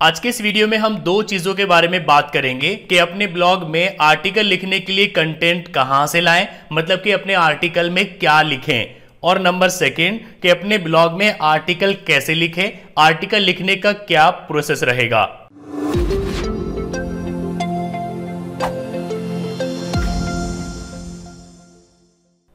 आज के इस वीडियो में हम दो चीजों के बारे में बात करेंगे कि अपने ब्लॉग में आर्टिकल लिखने के लिए कंटेंट कहां से लाएं, मतलब कि अपने आर्टिकल में क्या लिखें, और नंबर सेकंड कि अपने ब्लॉग में आर्टिकल कैसे लिखें, आर्टिकल लिखने का क्या प्रोसेस रहेगा।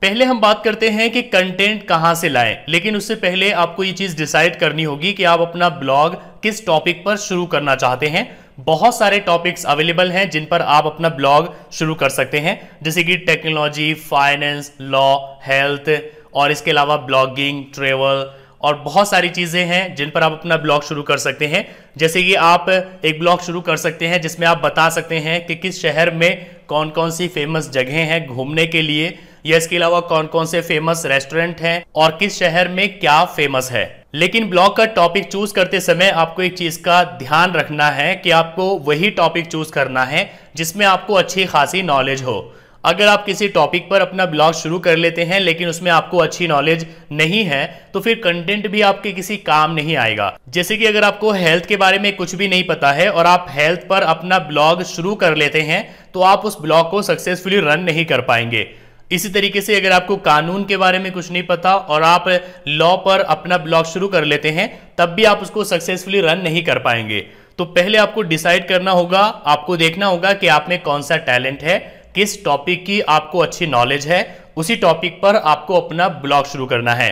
पहले हम बात करते हैं कि कंटेंट कहां से लाएं, लेकिन उससे पहले आपको ये चीज डिसाइड करनी होगी कि आप अपना ब्लॉग किस टॉपिक पर शुरू करना चाहते हैं। बहुत सारे टॉपिक्स अवेलेबल हैं जिन पर आप अपना ब्लॉग शुरू कर सकते हैं, जैसे कि टेक्नोलॉजी, फाइनेंस, लॉ, हेल्थ, और इसके अलावा ब्लॉगिंग, ट्रेवल और बहुत सारी चीजें हैं जिन पर आप अपना ब्लॉग शुरू कर सकते हैं। जैसे कि आप एक ब्लॉग शुरू कर सकते हैं जिसमें आप बता सकते हैं कि किस शहर में कौन कौन सी फेमस जगह हैं घूमने के लिए, या इसके अलावा कौन कौन से फेमस रेस्टोरेंट हैं और किस शहर में क्या फेमस है। लेकिन ब्लॉग का टॉपिक चूज करते समय आपको एक चीज का ध्यान रखना है कि आपको वही टॉपिक चूज करना है जिसमें आपको अच्छी खासी नॉलेज हो। अगर आप किसी टॉपिक पर अपना ब्लॉग शुरू कर लेते हैं लेकिन उसमें आपको अच्छी नॉलेज नहीं है तो फिर कंटेंट भी आपके किसी काम नहीं आएगा। जैसे कि अगर आपको हेल्थ के बारे में कुछ भी नहीं पता है और आप हेल्थ पर अपना ब्लॉग शुरू कर लेते हैं तो आप उस ब्लॉग को सक्सेसफुली रन नहीं कर पाएंगे। इसी तरीके से अगर आपको कानून के बारे में कुछ नहीं पता और आप लॉ पर अपना ब्लॉग शुरू कर लेते हैं तब भी आप उसको सक्सेसफुली रन नहीं कर पाएंगे। तो पहले आपको डिसाइड करना होगा, आपको देखना होगा कि आप में कौन सा टैलेंट है, किस टॉपिक की आपको अच्छी नॉलेज है, उसी टॉपिक पर आपको अपना ब्लॉग शुरू करना है।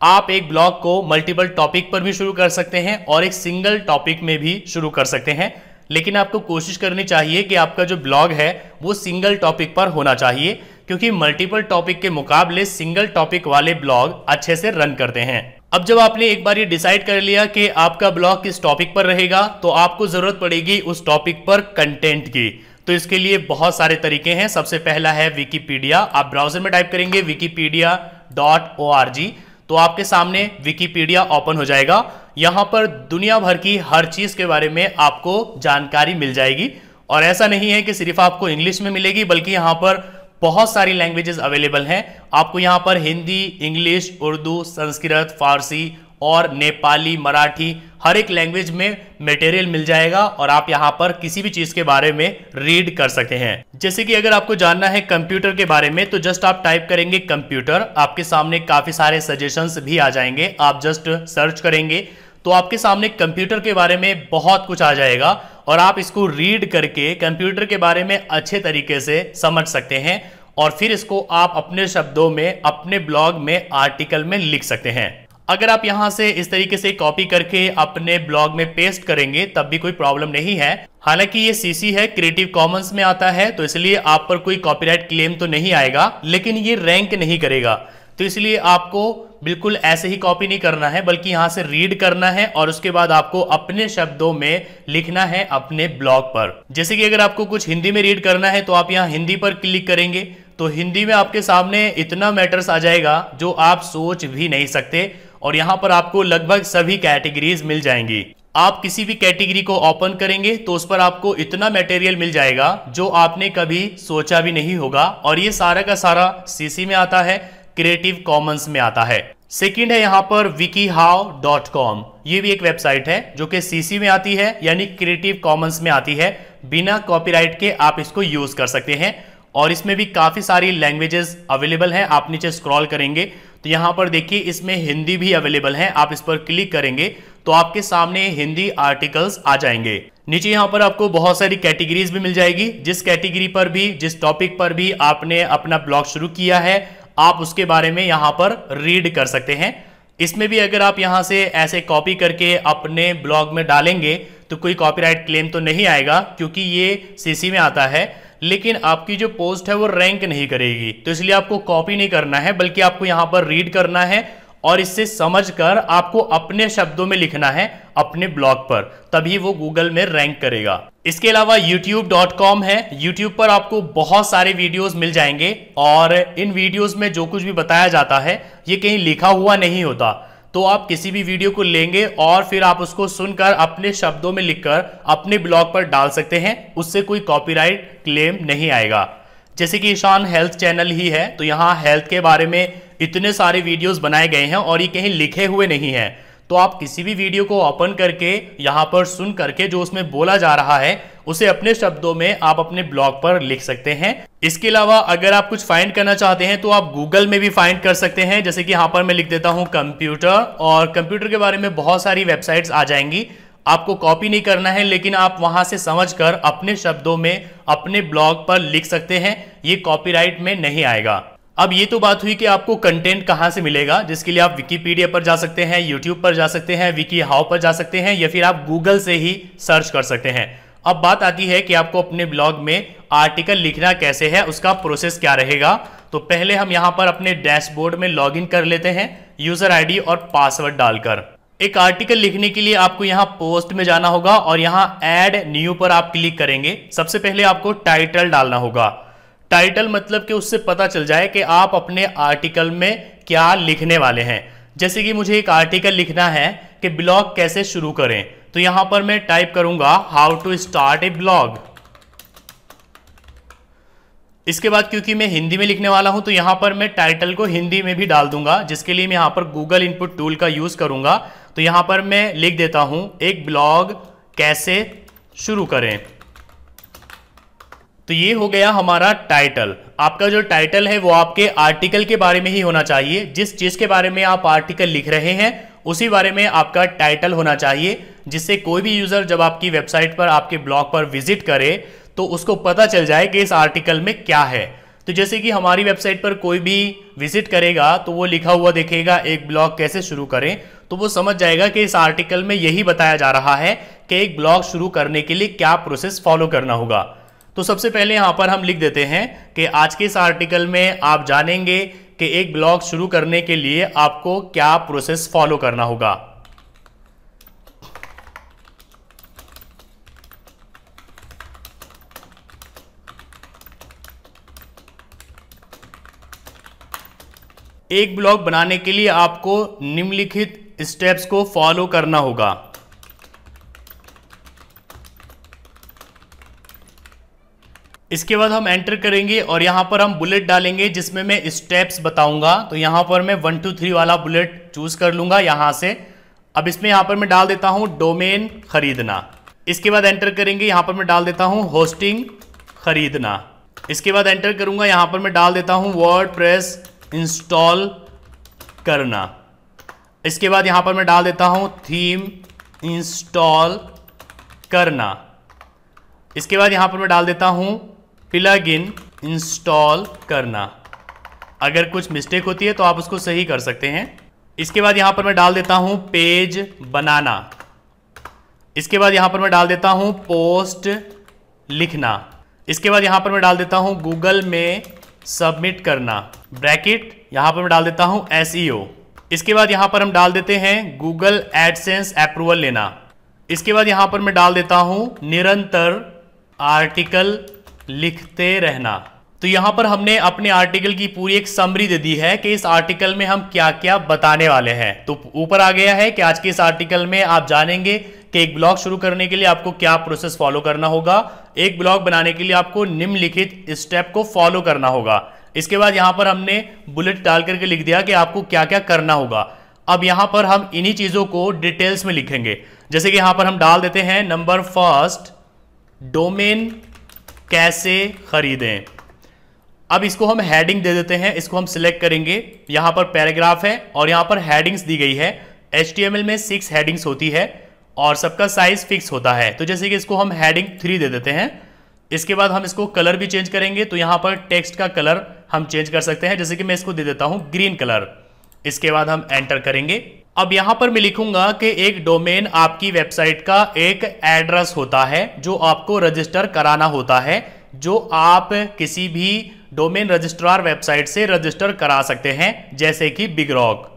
आप एक ब्लॉग को मल्टीपल टॉपिक पर भी शुरू कर सकते हैं और एक सिंगल टॉपिक में भी शुरू कर सकते हैं, लेकिन आपको कोशिश करनी चाहिए कि आपका जो ब्लॉग है वो सिंगल टॉपिक पर होना चाहिए, क्योंकि मल्टीपल टॉपिक के मुकाबले सिंगल टॉपिक वाले ब्लॉग अच्छे से रन करते हैं। अब जब आपने एक बार ये डिसाइड कर लिया कि आपका ब्लॉग किस टॉपिक पर रहेगा तो आपको जरूरत पड़ेगी उस टॉपिक पर कंटेंट की। तो इसके लिए बहुत सारे तरीके हैं। सबसे पहला है विकिपीडिया। आप ब्राउजर में टाइप करेंगे wikipedia.org तो आपके सामने विकिपीडिया ओपन हो जाएगा। यहां पर दुनिया भर की हर चीज के बारे में आपको जानकारी मिल जाएगी, और ऐसा नहीं है कि सिर्फ आपको इंग्लिश में मिलेगी बल्कि यहां पर बहुत सारी लैंग्वेजेस अवेलेबल हैं। आपको यहां पर हिंदी, इंग्लिश, उर्दू, संस्कृत, फारसी और नेपाली, मराठी हर एक लैंग्वेज में मटेरियल मिल जाएगा और आप यहां पर किसी भी चीज के बारे में रीड कर सकते हैं। जैसे कि अगर आपको जानना है कंप्यूटर के बारे में तो जस्ट आप टाइप करेंगे कंप्यूटर, आपके सामने काफी सारे सजेशंस भी आ जाएंगे। आप जस्ट सर्च करेंगे तो आपके सामने कंप्यूटर के बारे में बहुत कुछ आ जाएगा और आप इसको रीड करके कंप्यूटर के बारे में अच्छे तरीके से समझ सकते हैं और फिर इसको आप अपने शब्दों में अपने ब्लॉग में आर्टिकल में लिख सकते हैं। अगर आप यहां से इस तरीके से कॉपी करके अपने ब्लॉग में पेस्ट करेंगे तब भी कोई प्रॉब्लम नहीं है। हालांकि ये सीसी है, क्रिएटिव कॉमन्स में आता है, तो इसलिए आप पर कोई कॉपीराइट क्लेम तो नहीं आएगा, लेकिन ये रैंक नहीं करेगा। तो इसलिए आपको बिल्कुल ऐसे ही कॉपी नहीं करना है बल्कि यहां से रीड करना है और उसके बाद आपको अपने शब्दों में लिखना है अपने ब्लॉग पर। जैसे कि अगर आपको कुछ हिंदी में रीड करना है तो आप यहां हिंदी पर क्लिक करेंगे तो हिंदी में आपके सामने इतना मैटर्स आ जाएगा जो आप सोच भी नहीं सकते, और यहां पर आपको लगभग सभी कैटेगरीज मिल जाएंगी। आप किसी भी कैटेगरी को ओपन करेंगे तो उस पर आपको इतना मटेरियल मिल जाएगा जो आपने कभी सोचा भी नहीं होगा, और ये सारा का सारा सीसी में आता है, क्रिएटिव कॉमन्स में आता है। सेकंड है यहाँ पर wikihow.com। ये भी एक वेबसाइट है जो कि सीसी में आती है, यानी क्रिएटिव कॉमन्स में आती है। बिना कॉपीराइट के आप इसको यूज कर सकते हैं और इसमें भी काफी सारी लैंग्वेजेस अवेलेबल हैं। आप नीचे स्क्रॉल करेंगे तो यहाँ पर देखिए इसमें हिंदी भी अवेलेबल है। आप इस पर क्लिक करेंगे तो आपके सामने हिंदी आर्टिकल्स आ जाएंगे। नीचे यहाँ पर आपको बहुत सारी कैटेगरीज भी मिल जाएगी। जिस कैटेगरी पर भी, जिस टॉपिक पर भी आपने अपना ब्लॉग शुरू किया है आप उसके बारे में यहाँ पर रीड कर सकते हैं। इसमें भी अगर आप यहाँ से ऐसे कॉपी करके अपने ब्लॉग में डालेंगे तो कोई कॉपीराइट क्लेम तो नहीं आएगा क्योंकि ये सीसी में आता है, लेकिन आपकी जो पोस्ट है वो रैंक नहीं करेगी। तो इसलिए आपको कॉपी नहीं करना है बल्कि आपको यहाँ पर रीड करना है और इससे समझकर आपको अपने शब्दों में लिखना है अपने ब्लॉग पर, तभी वो गूगल में रैंक करेगा। इसके अलावा youtube.com है। YouTube पर आपको बहुत सारे वीडियोस मिल जाएंगे और इन वीडियोस में जो कुछ भी बताया जाता है ये कहीं लिखा हुआ नहीं होता। तो आप किसी भी वीडियो को लेंगे और फिर आप उसको सुनकर अपने शब्दों में लिखकर अपने ब्लॉग पर डाल सकते हैं, उससे कोई कॉपीराइट क्लेम नहीं आएगा। जैसे कि ईशान हेल्थ चैनल ही है तो यहाँ हेल्थ के बारे में इतने सारे वीडियोस बनाए गए हैं और ये कहीं लिखे हुए नहीं हैं, तो आप किसी भी वीडियो को ओपन करके यहाँ पर सुन करके जो उसमें बोला जा रहा है उसे अपने शब्दों में आप अपने ब्लॉग पर लिख सकते हैं। इसके अलावा अगर आप कुछ फाइंड करना चाहते हैं तो आप गूगल में भी फाइंड कर सकते हैं। जैसे कि यहाँ पर मैं लिख देता हूँ कंप्यूटर, और कंप्यूटर के बारे में बहुत सारी वेबसाइट्स आ जाएंगी। आपको कॉपी नहीं करना है, लेकिन आप वहां से समझकर अपने शब्दों में अपने ब्लॉग पर लिख सकते हैं। ये कॉपीराइट में नहीं आएगा। अब ये तो बात हुई कि आपको कंटेंट कहां से मिलेगा, जिसके लिए आप विकिपीडिया पर जा सकते हैं, यूट्यूब पर जा सकते हैं, विकी हाउ पर जा सकते हैं, या फिर आप गूगल से ही सर्च कर सकते हैं। अब बात आती है कि आपको अपने ब्लॉग में आर्टिकल लिखना कैसे है, उसका प्रोसेस क्या रहेगा। तो पहले हम यहां पर अपने डैशबोर्ड में लॉग इन कर लेते हैं यूजर आईडी और पासवर्ड डालकर। एक आर्टिकल लिखने के लिए आपको यहां पोस्ट में जाना होगा और यहां ऐड न्यू पर आप क्लिक करेंगे। सबसे पहले आपको टाइटल डालना होगा। टाइटल मतलब कि उससे पता चल जाए कि आप अपने आर्टिकल में क्या लिखने वाले हैं। जैसे कि मुझे एक आर्टिकल लिखना है कि ब्लॉग कैसे शुरू करें, तो यहां पर मैं टाइप करूंगा how to start a blog. इसके बाद क्योंकि मैं हिंदी में लिखने वाला हूं तो यहां पर मैं टाइटल को हिंदी में भी डाल दूंगा, जिसके लिए मैं यहां पर गूगल इनपुट टूल का यूज करूंगा। तो यहां पर मैं लिख देता हूं एक ब्लॉग कैसे शुरू करें। तो ये हो गया हमारा टाइटल। आपका जो टाइटल है वो आपके आर्टिकल के बारे में ही होना चाहिए। जिस चीज के बारे में आप आर्टिकल लिख रहे हैं उसी बारे में आपका टाइटल होना चाहिए, जिससे कोई भी यूजर जब आपकी वेबसाइट पर, आपके ब्लॉग पर विजिट करे तो उसको पता चल जाए कि इस आर्टिकल में क्या है। तो जैसे कि हमारी वेबसाइट पर कोई भी विजिट करेगा तो वो लिखा हुआ देखेगा एक ब्लॉग कैसे शुरू करें, तो वो समझ जाएगा कि इस आर्टिकल में यही बताया जा रहा है कि एक ब्लॉग शुरू करने के लिए क्या प्रोसेस फॉलो करना होगा। तो सबसे पहले यहां पर हम लिख देते हैं कि आज के इस आर्टिकल में आप जानेंगे कि एक ब्लॉग शुरू करने के लिए आपको क्या प्रोसेस फॉलो करना होगा। एक ब्लॉग बनाने के लिए आपको निम्नलिखित स्टेप्स को फॉलो करना होगा। इसके बाद हम एंटर करेंगे और यहां पर हम बुलेट डालेंगे जिसमें मैं स्टेप्स बताऊंगा। तो यहां पर मैं 1 2 3 वाला बुलेट चूज कर लूंगा यहां से। अब इसमें यहां पर मैं डाल देता हूं डोमेन खरीदना। इसके बाद एंटर करेंगे, यहां पर मैं डाल देता हूं होस्टिंग खरीदना। इसके बाद एंटर करूंगा, यहां पर मैं डाल देता हूं वर्डप्रेस इंस्टॉल करना। इसके बाद यहां पर मैं डाल देता हूं थीम इंस्टॉल करना। इसके बाद यहां पर मैं डाल देता हूं प्लगइन इंस्टॉल करना। अगर कुछ मिस्टेक होती है तो आप उसको सही कर सकते हैं। इसके बाद यहां पर मैं डाल देता हूं पेज बनाना। इसके बाद यहां पर मैं डाल देता हूं पोस्ट लिखना। इसके बाद यहां पर मैं डाल देता हूं गूगल में सबमिट करना, ब्रैकेट यहां पर मैं डाल देता हूं SEO। इसके बाद यहां पर हम डाल देते हैं गूगल एडसेंस अप्रूवल लेना। इसके बाद यहां पर मैं डाल देता हूं निरंतर आर्टिकल लिखते रहना। तो यहां पर हमने अपने आर्टिकल की पूरी एक समरी दे दी है कि इस आर्टिकल में हम क्या क्या बताने वाले हैं। तो ऊपर आ गया है कि आज के इस आर्टिकल में आप जानेंगे कि एक ब्लॉग शुरू करने के लिए आपको क्या प्रोसेस फॉलो करना होगा। एक ब्लॉग बनाने के लिए आपको निम्नलिखित स्टेप को फॉलो करना होगा। इसके बाद यहां पर हमने बुलेट डाल करके लिख दिया कि आपको क्या क्या करना होगा। अब यहां पर हम इन्हीं चीजों को डिटेल्स में लिखेंगे। जैसे कि यहां पर हम डाल देते हैं नंबर फर्स्ट डोमेन कैसे खरीदें। अब इसको हम हेडिंग दे देते हैं। इसको हम सिलेक्ट करेंगे। यहां पर पैराग्राफ है और यहां पर हेडिंग्स दी गई है। HTML में 6 हेडिंग्स होती है और सबका साइज फिक्स होता है। तो जैसे कि इसको हम हेडिंग 3 दे देते हैं। इसके बाद हम इसको कलर भी चेंज करेंगे। तो यहां पर टेक्स्ट का कलर हम चेंज कर सकते हैं। जैसे कि मैं इसको दे देता हूं ग्रीन कलर। इसके बाद हम एंटर करेंगे। अब यहां पर मैं लिखूंगा कि एक डोमेन आपकी वेबसाइट का एक एड्रेस होता है जो आपको रजिस्टर कराना होता है, जो आप किसी भी डोमेन रजिस्ट्रार वेबसाइट से रजिस्टर करा सकते हैं, जैसे कि बिग रॉक।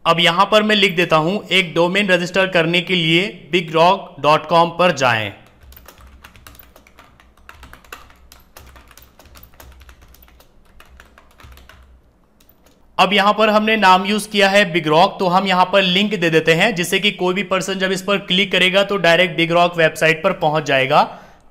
अब यहां पर मैं लिख देता हूं एक डोमेन रजिस्टर करने के लिए bigrok.com पर जाएं। अब यहां पर हमने नाम यूज किया है बिग रॉक, तो हम यहां पर लिंक दे देते हैं जिससे कि कोई भी पर्सन जब इस पर क्लिक करेगा तो डायरेक्ट बिग रॉक वेबसाइट पर पहुंच जाएगा।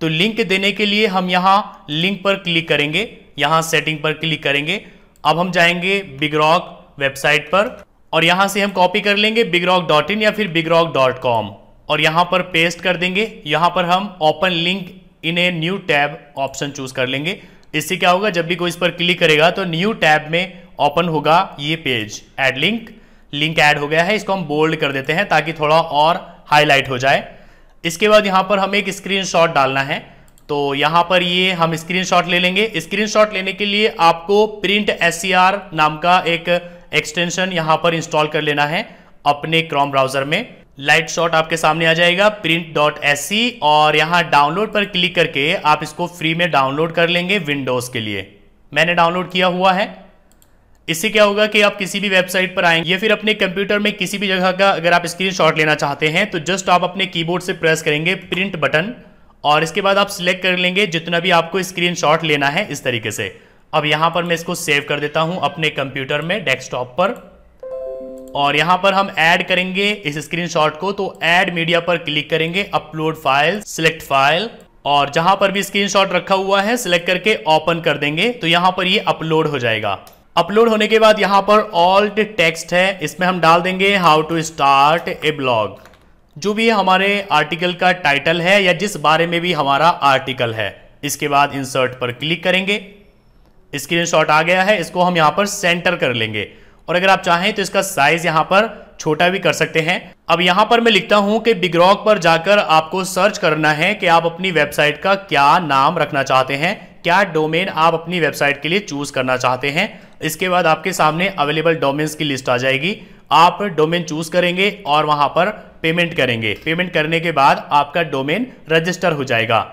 तो लिंक देने के लिए हम यहां लिंक पर क्लिक करेंगे, यहां सेटिंग पर क्लिक करेंगे। अब हम जाएंगे बिग रॉक वेबसाइट पर और यहां से हम कॉपी कर लेंगे bigrock.in या फिर bigrock.com और यहां पर पेस्ट कर देंगे। यहां पर हम open link in a new tab option choose कर लेंगे। इससे क्या होगा, जब भी कोई इस पर क्लिक करेगा तो न्यू टैब में ओपन होगा ये page. Add link, link add हो गया है, इसको हम बोल्ड कर देते हैं ताकि थोड़ा और हाईलाइट हो जाए। इसके बाद यहां पर हमें एक स्क्रीनशॉट डालना है, तो यहां पर ये हम स्क्रीनशॉट ले लेंगे। स्क्रीनशॉट लेने के लिए आपको प्रिंट SCR नाम का एक एक्सटेंशन यहां पर इंस्टॉल कर लेना है अपने क्रोम ब्राउजर में। लाइट शॉट आपके सामने आ जाएगा print.sc और यहां डाउनलोड पर क्लिक करके आप इसको फ्री में डाउनलोड कर लेंगे विंडोज के लिए। मैंने डाउनलोड किया हुआ है। इससे क्या होगा कि आप किसी भी वेबसाइट पर आएंगे या फिर अपने कंप्यूटर में किसी भी जगह का अगर आप स्क्रीनशॉट लेना चाहते हैं तो जस्ट आप अपने कीबोर्ड से प्रेस करेंगे प्रिंट बटन और इसके बाद आप सिलेक्ट कर लेंगे जितना भी आपको स्क्रीनशॉट लेना है इस तरीके से। अब यहां पर मैं इसको सेव कर देता हूं अपने कंप्यूटर में डेस्कटॉप पर और यहां पर हम ऐड करेंगे इस स्क्रीनशॉट को। तो ऐड मीडिया पर क्लिक करेंगे, अपलोड फाइल, सिलेक्ट फाइल और जहां पर भी स्क्रीनशॉट रखा हुआ है सिलेक्ट करके ओपन कर देंगे तो यहां पर ये अपलोड हो जाएगा। अपलोड होने के बाद यहां पर ऑल्ट टेक्स्ट है, इसमें हम डाल देंगे how to start a blog, जो भी हमारे आर्टिकल का टाइटल है या जिस बारे में भी हमारा आर्टिकल है। इसके बाद इंसर्ट पर क्लिक करेंगे, स्क्रीनशॉट आ गया है, इसको हम यहां पर सेंटर कर लेंगे और अगर आप चाहें तो इसका साइज यहां पर छोटा भी कर सकते हैं। अब यहां पर मैं लिखता हूं कि बिग रॉक पर जाकर आपको सर्च करना है कि आप अपनी वेबसाइट का क्या नाम रखना चाहते हैं, क्या डोमेन आप अपनी वेबसाइट के लिए चूज करना चाहते हैं। इसके बाद आपके सामने अवेलेबल डोमेन्स की लिस्ट आ जाएगी, आप डोमेन चूज करेंगे और वहां पर पेमेंट करेंगे। पेमेंट करने के बाद आपका डोमेन रजिस्टर हो जाएगा।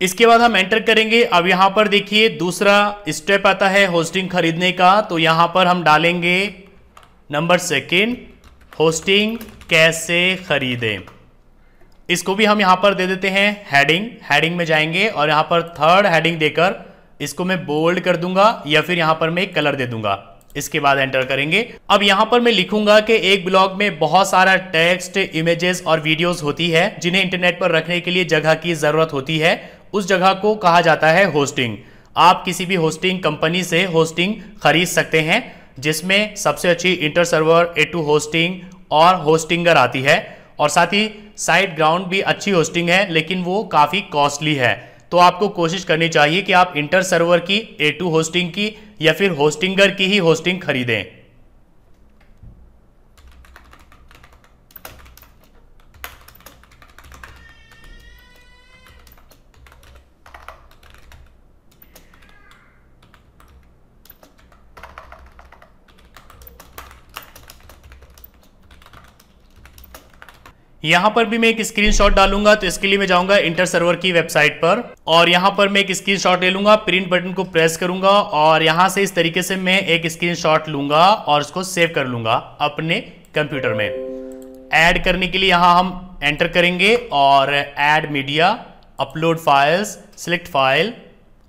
इसके बाद हम एंटर करेंगे। अब यहां पर देखिए दूसरा स्टेप आता है होस्टिंग खरीदने का, तो यहां पर हम डालेंगे नंबर 2 होस्टिंग कैसे खरीदें। इसको भी हम यहां पर दे देते हैं हेडिंग में जाएंगे और यहां पर 3rd हेडिंग देकर इसको मैं बोल्ड कर दूंगा या फिर यहां पर मैं एक कलर दे दूंगा। इसके बाद एंटर करेंगे। अब यहां पर मैं लिखूंगा कि एक ब्लॉग में बहुत सारा टेक्स्ट, इमेजेस और वीडियोस होती है जिन्हें इंटरनेट पर रखने के लिए जगह की जरूरत होती है, उस जगह को कहा जाता है होस्टिंग। आप किसी भी होस्टिंग कंपनी से होस्टिंग खरीद सकते हैं जिसमें सबसे अच्छी इंटर सर्वर, A2 होस्टिंग और होस्टिंगर आती है और साथ ही साइट ग्राउंड भी अच्छी होस्टिंग है लेकिन वो काफ़ी कॉस्टली है। तो आपको कोशिश करनी चाहिए कि आप इंटर सर्वर की, A2 होस्टिंग की या फिर होस्टिंगर की ही होस्टिंग खरीदें। यहां पर भी मैं एक स्क्रीनशॉट डालूंगा, तो इसके लिए मैं जाऊंगा इंटर सर्वर की वेबसाइट पर और यहां पर मैं एक स्क्रीनशॉट ले लूंगा, प्रिंट बटन को प्रेस करूंगा और यहां से इस तरीके से मैं एक स्क्रीनशॉट लूंगा और उसको सेव कर लूंगा अपने कंप्यूटर में। ऐड करने के लिए यहां हम एंटर करेंगे और add media, upload files, select file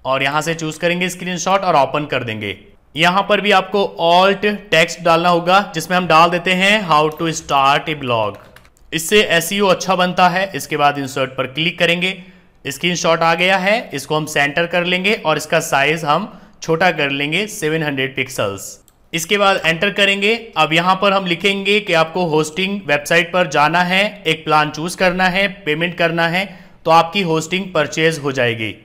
और यहां से चूज करेंगे स्क्रीनशॉट और ओपन कर देंगे। यहां पर भी आपको ऑल्ट टेक्स्ट डालना होगा जिसमें हम डाल देते हैं how to start a blog. इससे SEO अच्छा बनता है। इसके बाद इंसर्ट पर क्लिक करेंगे, स्क्रीनशॉट आ गया है, इसको हम सेंटर कर लेंगे और इसका साइज हम छोटा कर लेंगे 700 पिक्सल्स। इसके बाद एंटर करेंगे। अब यहां पर हम लिखेंगे कि आपको होस्टिंग वेबसाइट पर जाना है, एक प्लान चूज करना है, पेमेंट करना है, तो आपकी होस्टिंग परचेज हो जाएगी।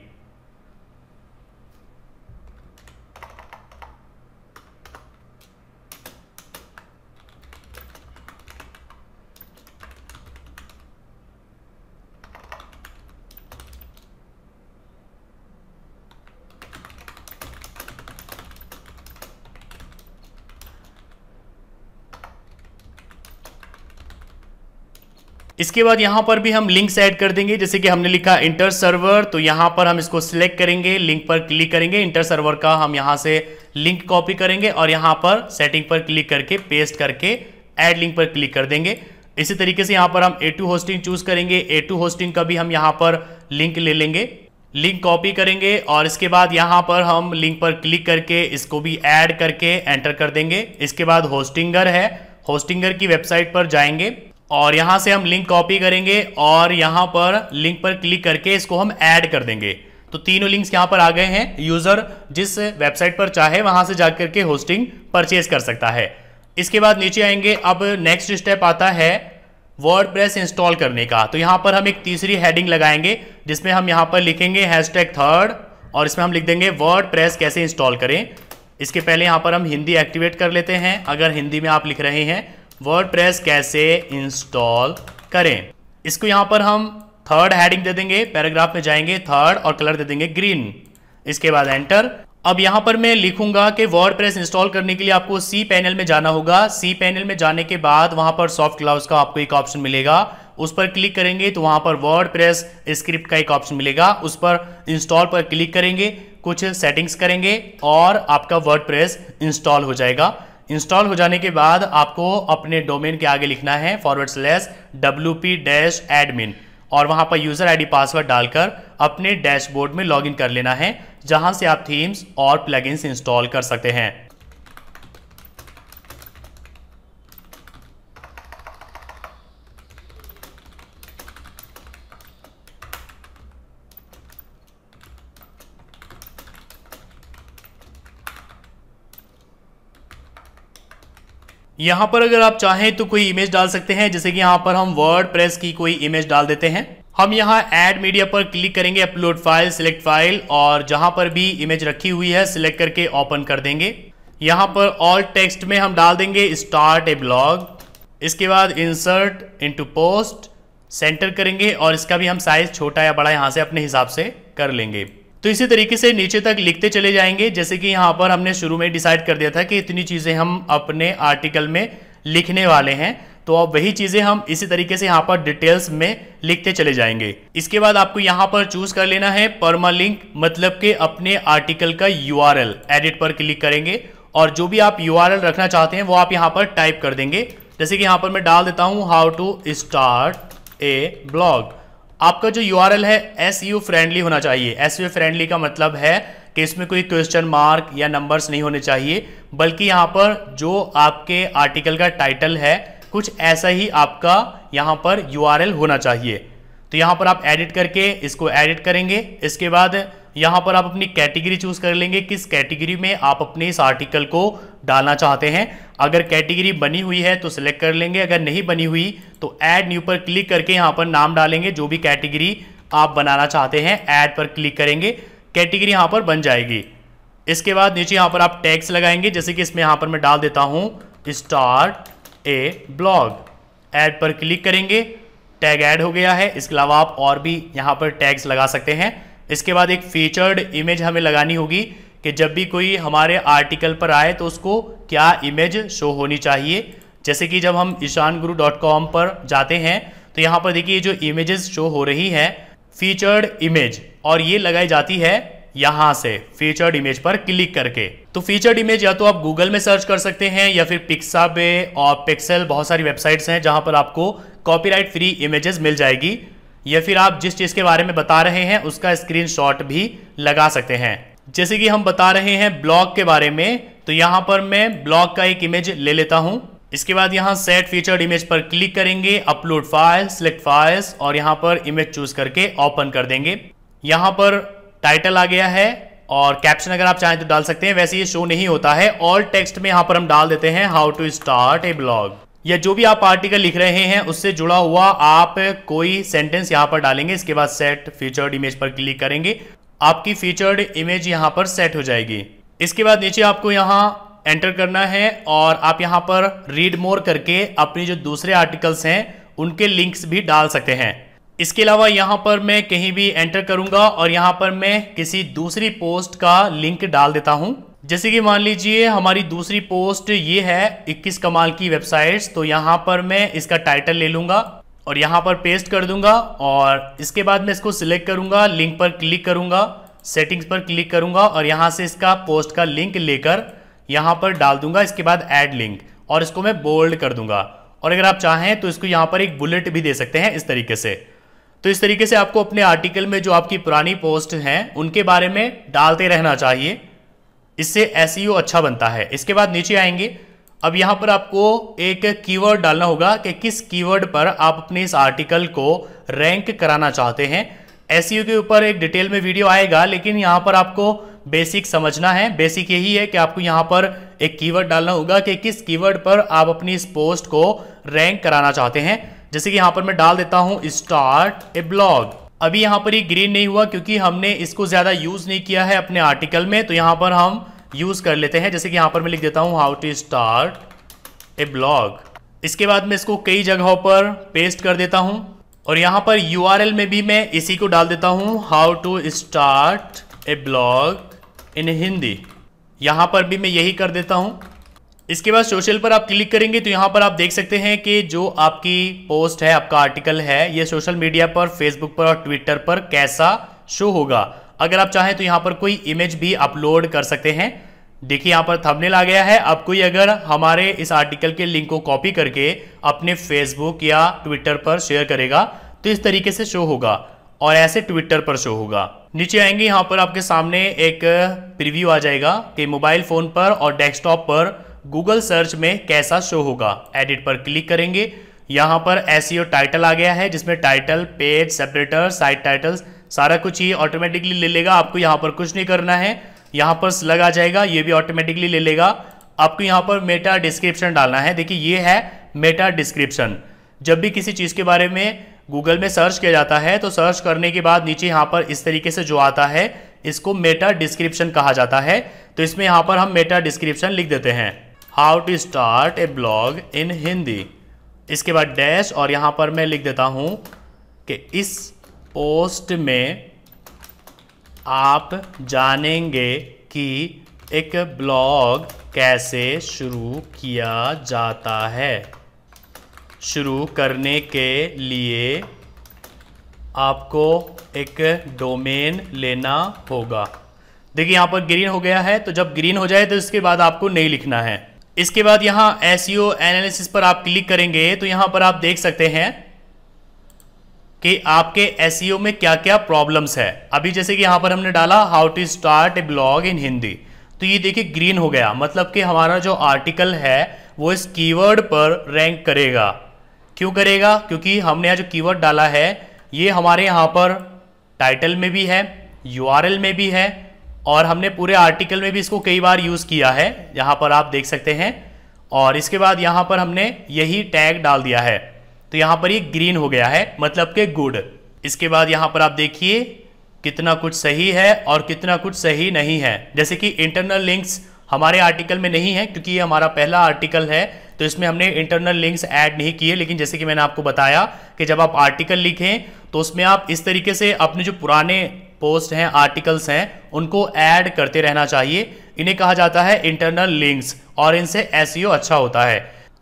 इसके बाद यहाँ पर भी हम लिंक्स ऐड कर देंगे, जैसे कि हमने लिखा इंटर सर्वर, तो यहाँ पर हम इसको सिलेक्ट करेंगे, लिंक पर क्लिक करेंगे, इंटर सर्वर का हम यहाँ से लिंक कॉपी करेंगे और यहाँ पर सेटिंग पर क्लिक करके पेस्ट करके ऐड लिंक पर क्लिक कर देंगे। इसी तरीके से यहाँ पर हम A2 होस्टिंग चूज करेंगे, A2 होस्टिंग का भी हम यहाँ पर लिंक ले लेंगे, लिंक कॉपी करेंगे और इसके बाद यहाँ पर हम लिंक पर क्लिक करके इसको भी ऐड करके एंटर कर देंगे। इसके बाद होस्टिंगर है, होस्टिंगर की वेबसाइट पर जाएंगे और यहाँ से हम लिंक कॉपी करेंगे और यहाँ पर लिंक पर क्लिक करके इसको हम ऐड कर देंगे। तो तीनों लिंक्स यहाँ पर आ गए हैं। यूजर जिस वेबसाइट पर चाहे वहां से जाकर के होस्टिंग परचेज कर सकता है। इसके बाद नीचे आएंगे, अब नेक्स्ट स्टेप आता है वर्डप्रेस इंस्टॉल करने का। तो यहाँ पर हम एक तीसरी हेडिंग लगाएंगे जिसमें हम यहाँ पर लिखेंगे #3 और इसमें हम लिख देंगे वर्डप्रेस कैसे इंस्टॉल करें। इसके पहले यहाँ पर हम हिंदी एक्टिवेट कर लेते हैं। अगर हिंदी में आप लिख रहे हैं वर्डप्रेस कैसे इंस्टॉल करें, इसको यहाँ पर हम थर्ड हेडिंग दे देंगे, पैराग्राफ में जाएंगे थर्ड और कलर दे देंगे ग्रीन। इसके बाद एंटर। अब यहाँ पर मैं लिखूंगा कि वर्डप्रेस इंस्टॉल करने के लिए आपको सी पैनल में जाना होगा। सी पैनल में जाने के बाद वहां पर सॉफ्ट क्लाउड्स का आपको एक ऑप्शन मिलेगा, उस पर क्लिक करेंगे तो वहां पर वर्डप्रेस स्क्रिप्ट का एक ऑप्शन मिलेगा, उस पर इंस्टॉल पर क्लिक करेंगे, कुछ सेटिंग्स करेंगे और आपका वर्डप्रेस इंस्टॉल हो जाएगा। इंस्टॉल हो जाने के बाद आपको अपने डोमेन के आगे लिखना है /wp-admin और वहां पर यूजर आईडी पासवर्ड डालकर अपने डैशबोर्ड में लॉगिन कर लेना है, जहां से आप थीम्स और प्लगइन्स इंस्टॉल कर सकते हैं। यहां पर अगर आप चाहें तो कोई इमेज डाल सकते हैं, जैसे कि यहां पर हम वर्डप्रेस की कोई इमेज डाल देते हैं। हम यहां ऐड मीडिया पर क्लिक करेंगे, अपलोड फाइल, सिलेक्ट फाइल और जहां पर भी इमेज रखी हुई है सिलेक्ट करके ओपन कर देंगे। यहां पर ऑल टेक्स्ट में हम डाल देंगे स्टार्ट ए ब्लॉग। इसके बाद इंसर्ट इनटू पोस्ट, सेंटर करेंगे और इसका भी हम साइज छोटा या बड़ा यहां से अपने हिसाब से कर लेंगे। तो इसी तरीके से नीचे तक लिखते चले जाएंगे, जैसे कि यहाँ पर हमने शुरू में डिसाइड कर दिया था कि इतनी चीज़ें हम अपने आर्टिकल में लिखने वाले हैं, तो अब वही चीज़ें हम इसी तरीके से यहाँ पर डिटेल्स में लिखते चले जाएंगे। इसके बाद आपको यहाँ पर चूज कर लेना है परमालिंक, मतलब कि अपने आर्टिकल का URL। एडिट पर क्लिक करेंगे और जो भी आप URL रखना चाहते हैं वो आप यहाँ पर टाइप कर देंगे। जैसे कि यहाँ पर मैं डाल देता हूँ how to start a blog. आपका जो URL है SEO फ्रेंडली होना चाहिए। SEO फ्रेंडली का मतलब है कि इसमें कोई क्वेश्चन मार्क या नंबर्स नहीं होने चाहिए, बल्कि यहाँ पर जो आपके आर्टिकल का टाइटल है कुछ ऐसा ही आपका यहाँ पर URL होना चाहिए। तो यहाँ पर आप एडिट करके इसको एडिट करेंगे। इसके बाद यहाँ पर आप अपनी कैटेगरी चूज कर लेंगे, किस कैटेगरी में आप अपने इस आर्टिकल को डालना चाहते हैं। अगर कैटेगरी बनी हुई है तो सिलेक्ट कर लेंगे, अगर नहीं बनी हुई तो ऐड न्यू पर क्लिक करके यहाँ पर नाम डालेंगे, जो भी कैटेगरी आप बनाना चाहते हैं ऐड पर क्लिक करेंगे, कैटेगरी यहाँ पर बन जाएगी। इसके बाद नीचे यहाँ पर आप टैग्स लगाएंगे, जैसे कि इसमें यहाँ पर मैं डाल देता हूँ स्टार्ट ए ब्लॉग। ऐड पर क्लिक करेंगे, टैग ऐड हो गया है। इसके अलावा आप और भी यहाँ पर टैग्स लगा सकते हैं। इसके बाद एक फीचर्ड इमेज हमें लगानी होगी कि जब भी कोई हमारे आर्टिकल पर आए तो उसको क्या इमेज शो होनी चाहिए। जैसे कि जब हम ishan-guru.com पर जाते हैं तो यहाँ पर देखिए जो इमेजेस शो हो रही है फीचर्ड इमेज, और ये लगाई जाती है यहाँ से फीचर्ड इमेज पर क्लिक करके। तो फीचर्ड इमेज या तो आप गूगल में सर्च कर सकते हैं या फिर पिक्साबे और पिक्सेल, बहुत सारी वेबसाइट्स हैं जहां पर आपको कॉपीराइट फ्री इमेजेस मिल जाएगी, या फिर आप जिस चीज के बारे में बता रहे हैं उसका स्क्रीनशॉट भी लगा सकते हैं। जैसे कि हम बता रहे हैं ब्लॉग के बारे में, तो यहां पर मैं ब्लॉग का एक इमेज ले लेता हूं। इसके बाद यहां सेट फीचर्ड इमेज पर क्लिक करेंगे, अपलोड फाइल, सिलेक्ट फाइल्स और यहां पर इमेज चूज करके ओपन कर देंगे। यहां पर टाइटल आ गया है और कैप्शन अगर आप चाहें तो डाल सकते हैं, वैसे ये शो नहीं होता है। ऑल टेक्स्ट में यहां पर हम डाल देते हैं how to start a blog, या जो भी आप आर्टिकल लिख रहे हैं उससे जुड़ा हुआ आप कोई सेंटेंस यहां पर डालेंगे। इसके बाद सेट फीचर्ड इमेज पर क्लिक करेंगे, आपकी फीचर्ड इमेज यहां पर सेट हो जाएगी। इसके बाद नीचे आपको यहां एंटर करना है और आप यहां पर रीड मोर करके अपनी जो दूसरे आर्टिकल्स हैं उनके लिंक्स भी डाल सकते हैं। इसके अलावा यहाँ पर मैं कहीं भी एंटर करूंगा और यहाँ पर मैं किसी दूसरी पोस्ट का लिंक डाल देता हूं। जैसे कि मान लीजिए हमारी दूसरी पोस्ट ये है 21 कमाल की वेबसाइट्स, तो यहाँ पर मैं इसका टाइटल ले लूंगा और यहाँ पर पेस्ट कर दूंगा और इसके बाद मैं इसको सिलेक्ट करूंगा, लिंक पर क्लिक करूंगा, सेटिंग्स पर क्लिक करूंगा और यहाँ से इसका पोस्ट का लिंक लेकर यहाँ पर डाल दूंगा। इसके बाद ऐड लिंक और इसको मैं बोल्ड कर दूंगा और अगर आप चाहें तो इसको यहाँ पर एक बुलेट भी दे सकते हैं इस तरीके से। तो इस तरीके से आपको अपने आर्टिकल में जो आपकी पुरानी पोस्ट हैं उनके बारे में डालते रहना चाहिए, इससे एसईओ अच्छा बनता है। इसके बाद नीचे आएंगे, अब यहाँ पर आपको एक कीवर्ड डालना होगा कि किस कीवर्ड पर आप अपने इस आर्टिकल को रैंक कराना चाहते हैं। एसईओ के ऊपर एक डिटेल में वीडियो आएगा, लेकिन यहाँ पर आपको बेसिक समझना है। बेसिक यही है कि आपको यहाँ पर एक कीवर्ड डालना होगा कि किस कीवर्ड पर आप अपनी इस पोस्ट को रैंक कराना चाहते हैं। जैसे कि यहाँ पर मैं डाल देता हूँ स्टार्ट ए ब्लॉग। अभी यहाँ पर ये ग्रीन नहीं हुआ क्योंकि हमने इसको ज्यादा यूज नहीं किया है अपने आर्टिकल में, तो यहाँ पर हम यूज कर लेते हैं। जैसे कि यहाँ पर मैं लिख देता हूँ how to start a blog. इसके बाद मैं इसको कई जगहों पर पेस्ट कर देता हूँ और यहाँ पर यूआरएल में भी मैं इसी को डाल देता हूँ, how to start a blog in Hindi. यहाँ पर भी मैं यही कर देता हूँ। इसके बाद सोशल पर आप क्लिक करेंगे तो यहाँ पर आप देख सकते हैं कि जो आपकी पोस्ट है, आपका आर्टिकल है, ये सोशल मीडिया पर, फेसबुक पर और ट्विटर पर कैसा शो होगा। अगर आप चाहें तो यहाँ पर कोई इमेज भी अपलोड कर सकते हैं। देखिए यहाँ पर थंबनेल आ गया है। अब कोई अगर हमारे इस आर्टिकल के लिंक को कॉपी करके अपने फेसबुक या ट्विटर पर शेयर करेगा तो इस तरीके से शो होगा और ऐसे ट्विटर पर शो होगा। नीचे आएंगे, यहाँ पर आपके सामने एक प्रीव्यू आ जाएगा कि मोबाइल फोन पर और डेस्कटॉप पर गूगल सर्च में कैसा शो होगा। एडिट पर क्लिक करेंगे, यहाँ पर एसईओ टाइटल आ गया है जिसमें title, page, separator, site titles, सारा कुछ ये ऑटोमेटिकली ले लेगा। आपको यहाँ पर कुछ नहीं करना है। यहाँ पर स्लग आ जाएगा, ये भी ऑटोमेटिकली ले लेगा। आपको यहाँ पर मेटा डिस्क्रिप्शन डालना है। देखिए ये है मेटा डिस्क्रिप्शन। जब भी किसी चीज़ के बारे में गूगल में सर्च किया जाता है तो सर्च करने के बाद नीचे यहाँ पर इस तरीके से जो आता है इसको मेटा डिस्क्रिप्शन कहा जाता है। तो इसमें यहाँ पर हम मेटा डिस्क्रिप्शन लिख देते हैं, how to start a blog in Hindi. इसके बाद डैश और यहाँ पर मैं लिख देता हूँ कि इस पोस्ट में आप जानेंगे कि एक ब्लॉग कैसे शुरू किया जाता है। शुरू करने के लिए आपको एक डोमेन लेना होगा। देखिए यहाँ पर ग्रीन हो गया है, तो जब ग्रीन हो जाए तो इसके बाद आपको नहीं लिखना है। इसके बाद यहाँ एसईओ एनालिसिस पर आप क्लिक करेंगे तो यहाँ पर आप देख सकते हैं कि आपके एसईओ में क्या क्या प्रॉब्लम्स है। अभी जैसे कि यहाँ पर हमने डाला how to start a blog in Hindi, तो ये देखिए ग्रीन हो गया, मतलब कि हमारा जो आर्टिकल है वो इस कीवर्ड पर रैंक करेगा। क्यों करेगा? क्योंकि हमने यहाँ जो कीवर्ड डाला है ये हमारे यहाँ पर टाइटल में भी है, यूआरएल में भी है और हमने पूरे आर्टिकल में भी इसको कई बार यूज किया है, यहाँ पर आप देख सकते हैं। और इसके बाद यहाँ पर हमने यही टैग डाल दिया है, तो यहाँ पर ये ग्रीन हो गया है, मतलब कि गुड। इसके बाद यहाँ पर आप देखिए कितना कुछ सही है और कितना कुछ सही नहीं है। जैसे कि इंटरनल लिंक्स हमारे आर्टिकल में नहीं है क्योंकि ये हमारा पहला आर्टिकल है, तो इसमें हमने इंटरनल लिंक्स ऐड नहीं किए। लेकिन जैसे कि मैंने आपको बताया कि जब आप आर्टिकल लिखें तो उसमें आप इस तरीके से अपने जो पुराने पोस्ट हैं, आर्टिकल्स हैं, उनको ऐड करते रहना चाहिए। इन्हें कहा जाता है इंटरनल लिंक्स और इनसे एसईओ अच्छा होता है।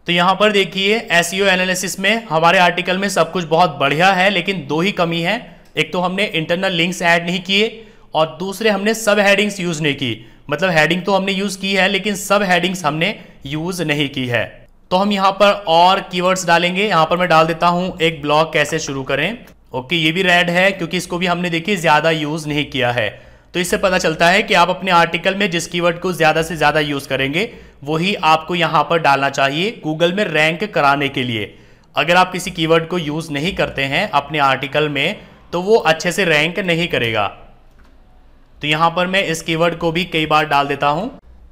तो यहाँ पर देखिए एसईओ एनालिसिस में हमारे आर्टिकल में सब कुछ बहुत बढ़िया है, लेकिन दो ही कमी है। एक तो हमने इंटरनल लिंक्स ऐड नहीं किए और दूसरे हमने सब हेडिंग्स यूज नहीं की। मतलब हेडिंग तो हमने यूज की है लेकिन सब हेडिंग्स हमने यूज नहीं की है। तो हम यहाँ पर और कीवर्ड्स डालेंगे। यहाँ पर मैं डाल देता हूँ एक ब्लॉग कैसे शुरू करें। ओके, ये भी रेड है क्योंकि इसको भी हमने देखिए ज्यादा यूज नहीं किया है। तो इससे पता चलता है कि आप अपने आर्टिकल में जिस कीवर्ड को ज्यादा से ज्यादा यूज करेंगे वही आपको यहाँ पर डालना चाहिए गूगल में रैंक कराने के लिए। अगर आप किसी कीवर्ड को यूज नहीं करते हैं अपने आर्टिकल में तो वो अच्छे से रैंक नहीं करेगा। तो यहाँ पर मैं इस कीवर्ड को भी कई बार डाल देता हूँ।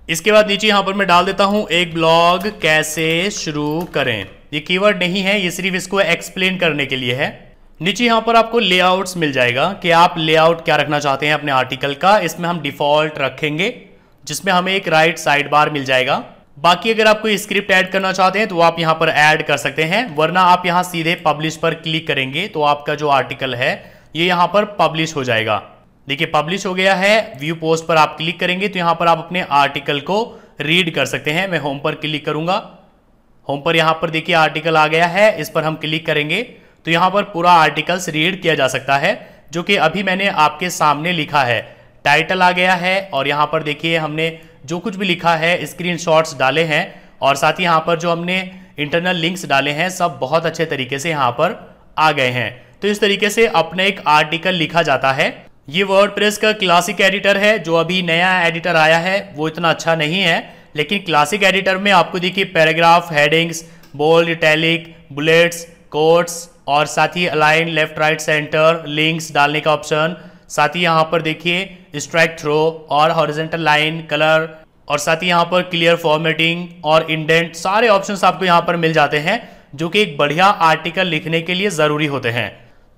इसके बाद नीचे यहाँ पर मैं डाल देता हूँ एक ब्लॉग कैसे शुरू करें। ये कीवर्ड नहीं है, ये सिर्फ इसको एक्सप्लेन करने के लिए है। नीचे यहाँ पर आपको लेआउट्स मिल जाएगा कि आप लेआउट क्या रखना चाहते हैं अपने आर्टिकल का। इसमें हम डिफॉल्ट रखेंगे जिसमें हमें एक राइट साइड बार मिल जाएगा। बाकी अगर आप कोई स्क्रिप्ट ऐड करना चाहते हैं तो आप यहाँ पर ऐड कर सकते हैं, वरना आप यहाँ सीधे पब्लिश पर क्लिक करेंगे तो आपका जो आर्टिकल है ये यहाँ पर पब्लिश हो जाएगा। देखिए पब्लिश हो गया है। व्यू पोस्ट पर आप क्लिक करेंगे तो यहाँ पर आप अपने आर्टिकल को रीड कर सकते हैं। मैं होम पर क्लिक करूंगा। होम पर यहाँ पर देखिए आर्टिकल आ गया है, इस पर हम क्लिक करेंगे तो तो यहाँ पर पूरा आर्टिकल्स रीड किया जा सकता है, जो कि अभी मैंने आपके सामने लिखा है। टाइटल आ गया है और यहाँ पर देखिए हमने जो कुछ भी लिखा है स्क्रीनशॉट्स डाले हैं, और साथ ही यहाँ पर जो हमने इंटरनल लिंक्स डाले हैं सब बहुत अच्छे तरीके से यहाँ पर आ गए हैं। तो इस तरीके से अपना एक आर्टिकल लिखा जाता है। ये वर्डप्रेस का क्लासिक एडिटर है। जो अभी नया एडिटर आया है वो इतना अच्छा नहीं है, लेकिन क्लासिक एडिटर में आपको देखिए paragraph, headings, bold, italic, bullets, quotes और साथ ही align, left, right, centre, links डालने का ऑप्शन, साथ ही यहाँ पर देखिए स्ट्राइक थ्रो और हॉरिजॉन्टल लाइन, कलर, और साथ ही यहाँ पर क्लियर फॉर्मेटिंग और इंडेंट, सारे ऑप्शंस आपको यहाँ पर मिल जाते हैं, जो कि एक बढ़िया आर्टिकल लिखने के लिए ज़रूरी होते हैं।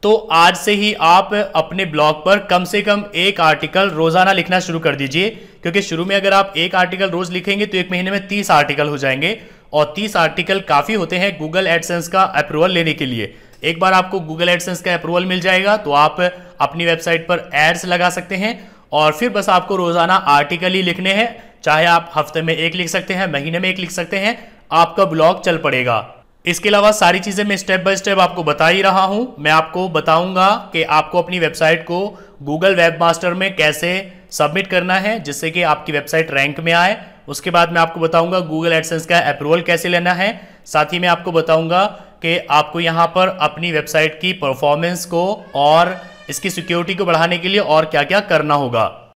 तो आज से ही आप अपने ब्लॉग पर कम से कम एक आर्टिकल रोजाना लिखना शुरू कर दीजिए, क्योंकि शुरू में अगर आप एक आर्टिकल रोज लिखेंगे तो एक महीने में 30 आर्टिकल हो जाएंगे, और 30 आर्टिकल काफ़ी होते हैं गूगल एडसेंस का अप्रूवल लेने के लिए। एक बार आपको गूगल एडसेंस का अप्रूवल मिल जाएगा तो आप अपनी वेबसाइट पर एड्स लगा सकते हैं, और फिर बस आपको रोजाना आर्टिकल ही लिखने हैं। चाहे आप हफ्ते में एक लिख सकते हैं, महीने में एक लिख सकते हैं, आपका ब्लॉग चल पड़ेगा। इसके अलावा सारी चीज़ें मैं स्टेप बाय स्टेप आपको बता ही रहा हूं। मैं आपको बताऊंगा कि आपको अपनी वेबसाइट को गूगल वेब मास्टर में कैसे सबमिट करना है जिससे कि आपकी वेबसाइट रैंक में आए। उसके बाद मैं आपको बताऊंगा गूगल एडसेंस का अप्रूवल कैसे लेना है। साथ ही मैं आपको बताऊंगा कि आपको यहाँ पर अपनी वेबसाइट की परफॉर्मेंस को और इसकी सिक्योरिटी को बढ़ाने के लिए और क्या क्या करना होगा।